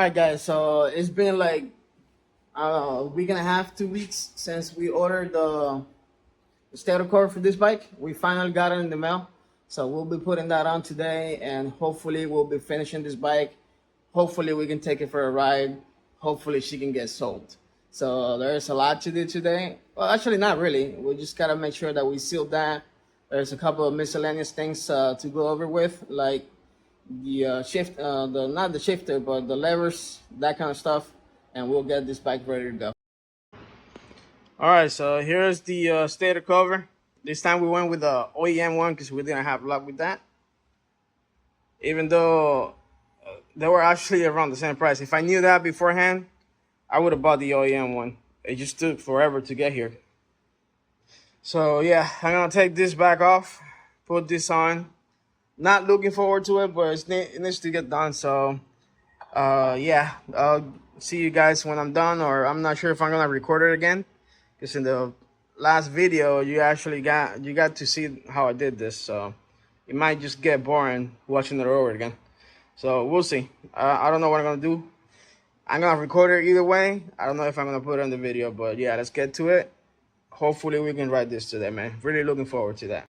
right, guys. So it's been like a week and a half, 2 weeks since we ordered the stator cover for this bike. We finally got it in the mail. So we'll be putting that on today, and hopefully we'll be finishing this bike. Hopefully we can take it for a ride. Hopefully she can get sold. So there's a lot to do today. Well, actually not really. We just gotta make sure that we seal that. There's a couple of miscellaneous things to go over with, like the shift, the not the shifter, but the levers, that kind of stuff, and we'll get this bike ready to go. All right, so here's the stator cover. This time we went with the OEM one because we didn't have luck with that. Even though they were actually around the same price. If I knew that beforehand, I would have bought the OEM one. It just took forever to get here. So yeah, I'm gonna take this back off, put this on. Not looking forward to it, but it needs to get done. So yeah, I'll see you guys when I'm done, or I'm not sure if I'm gonna record it again, because in the last video you got to see how I did this, so it might just get boring watching it over again. So we'll see. I don't know what I'm gonna do. I'm gonna record it either way. I don't know if I'm gonna put it on the video, but yeah, let's get to it. Hopefully we can ride this today, man. Really looking forward to that.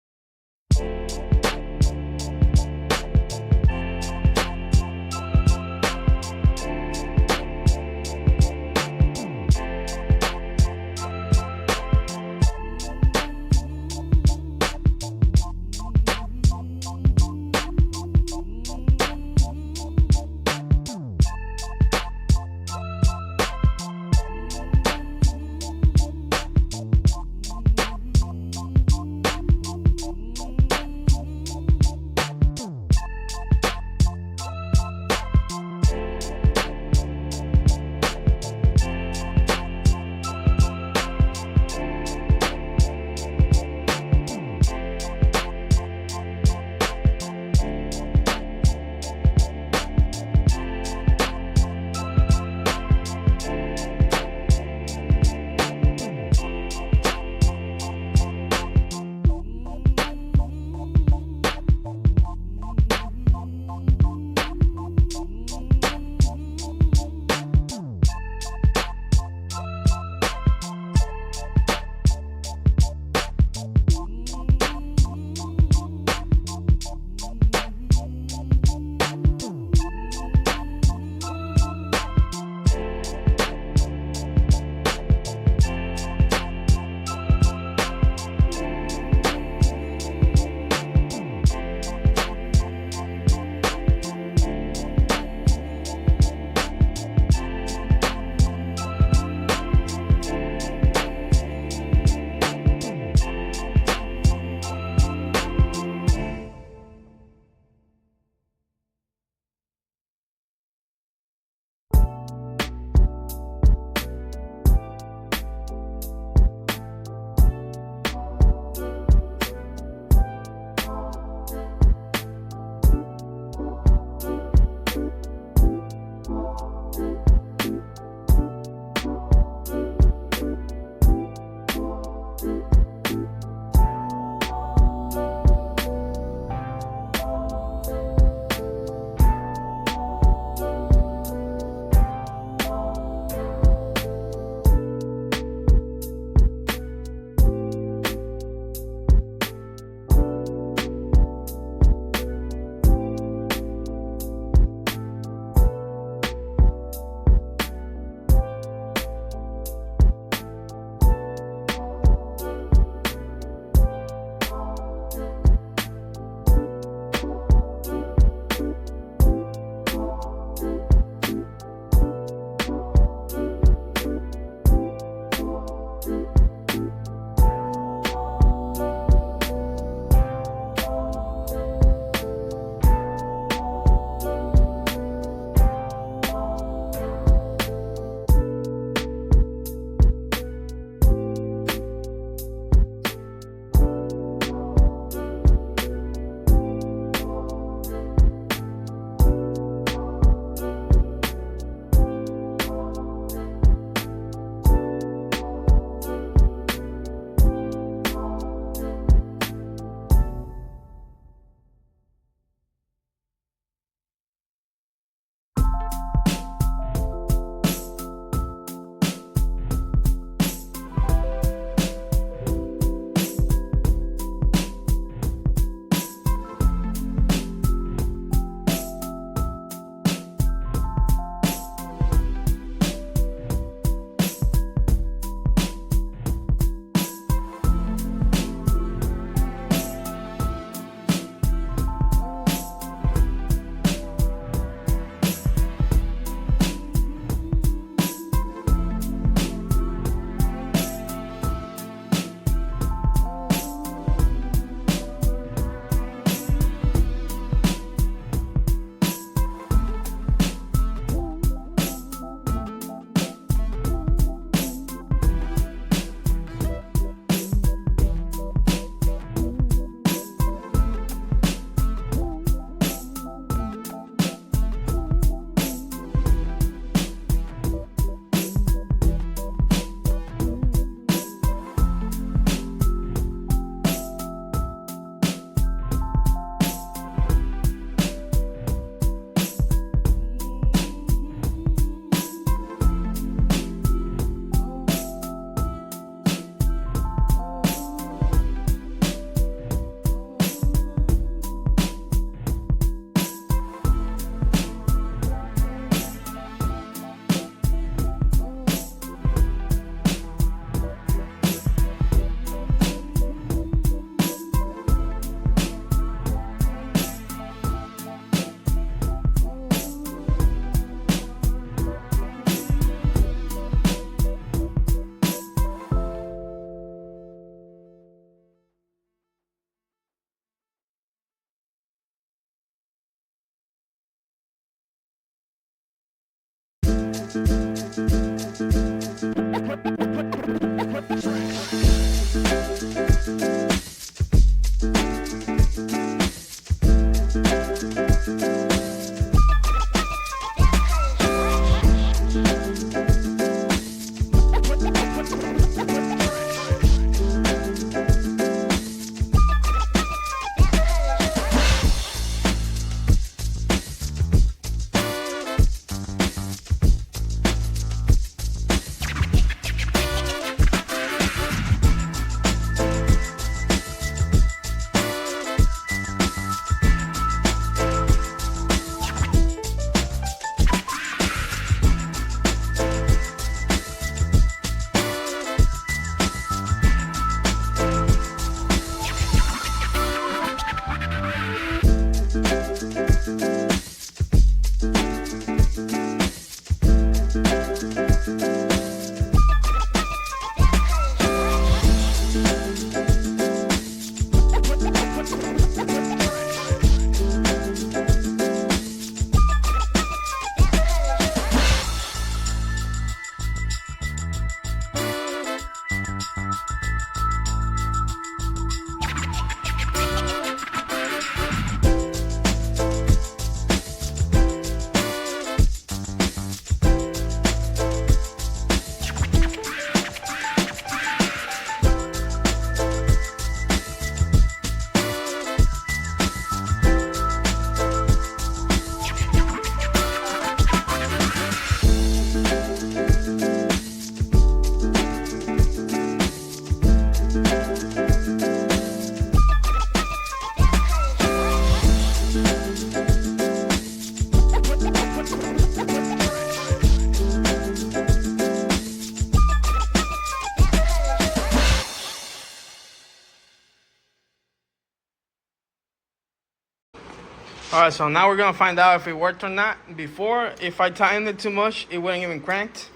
Alright, so now we're gonna find out if it worked or not. Before, if I tightened it too much, it wouldn't even cranked.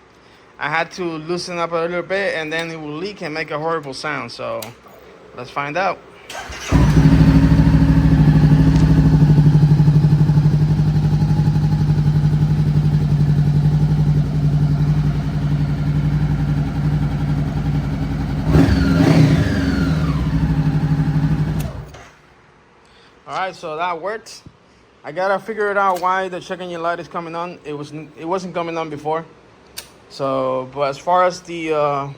I had to loosen up a little bit and then it will leak and make a horrible sound. So let's find out. Alright, so that worked. I gotta figure it out why the check engine light is coming on. It wasn't coming on before. So, but as far as the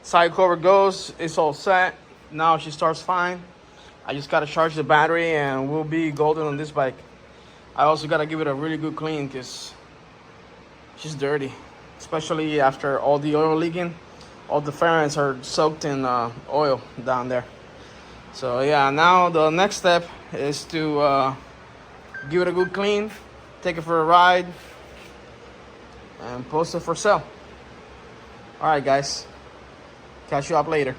side cover goes, it's all set. Now she starts fine. I just gotta charge the battery and we'll be golden on this bike. I also gotta give it a really good clean because she's dirty, especially after all the oil leaking. All the fairings are soaked in oil down there. So yeah, now the next step is to give it a good clean, take it for a ride, and post it for sale. All right, guys, catch you up later.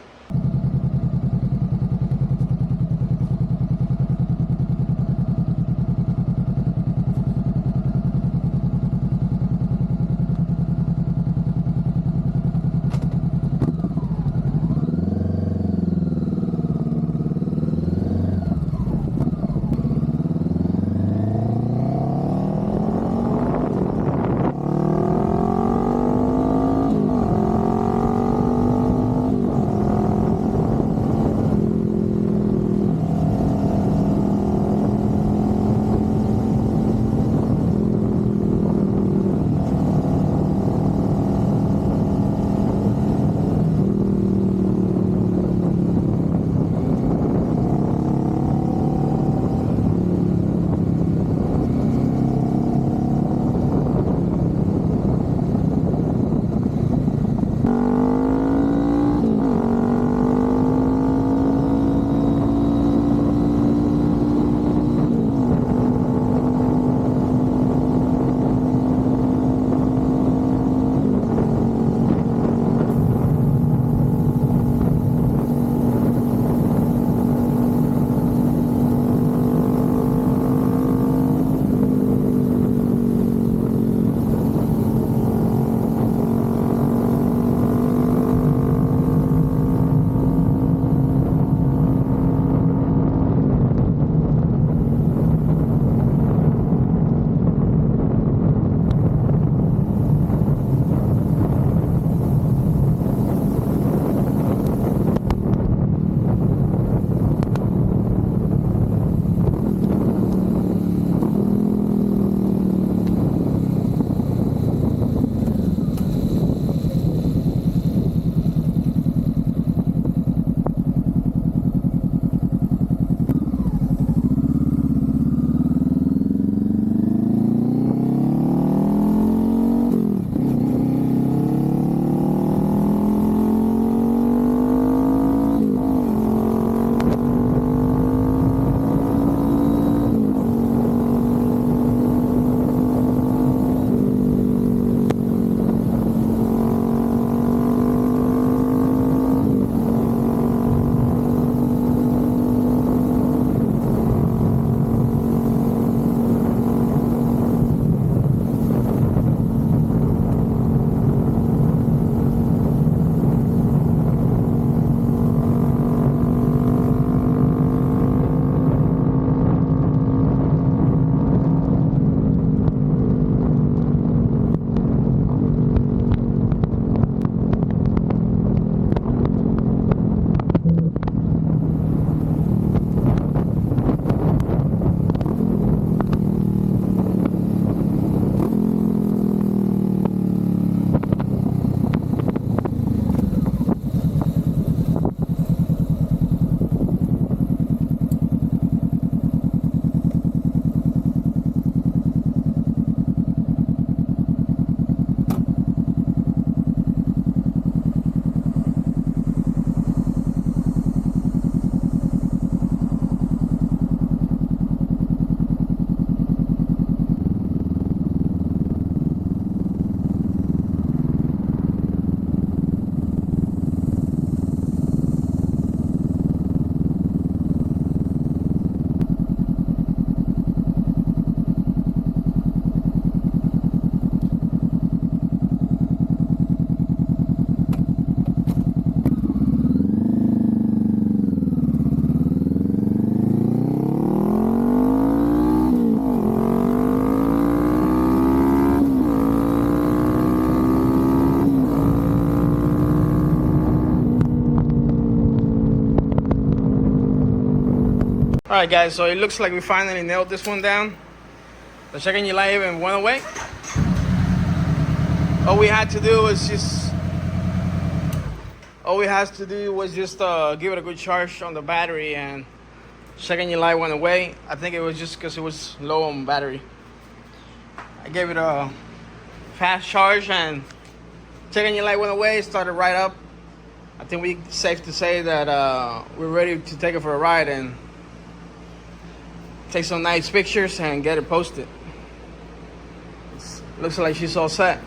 Alright guys, so it looks like we finally nailed this one down. The check engine light even went away. All we had to do was just give it a good charge on the battery, and check engine light went away. I think it was just because it was low on battery. I gave it a fast charge and check engine light went away, started right up. I think it's safe to say that we're ready to take it for a ride and take some nice pictures and get it posted. Looks like she's all set.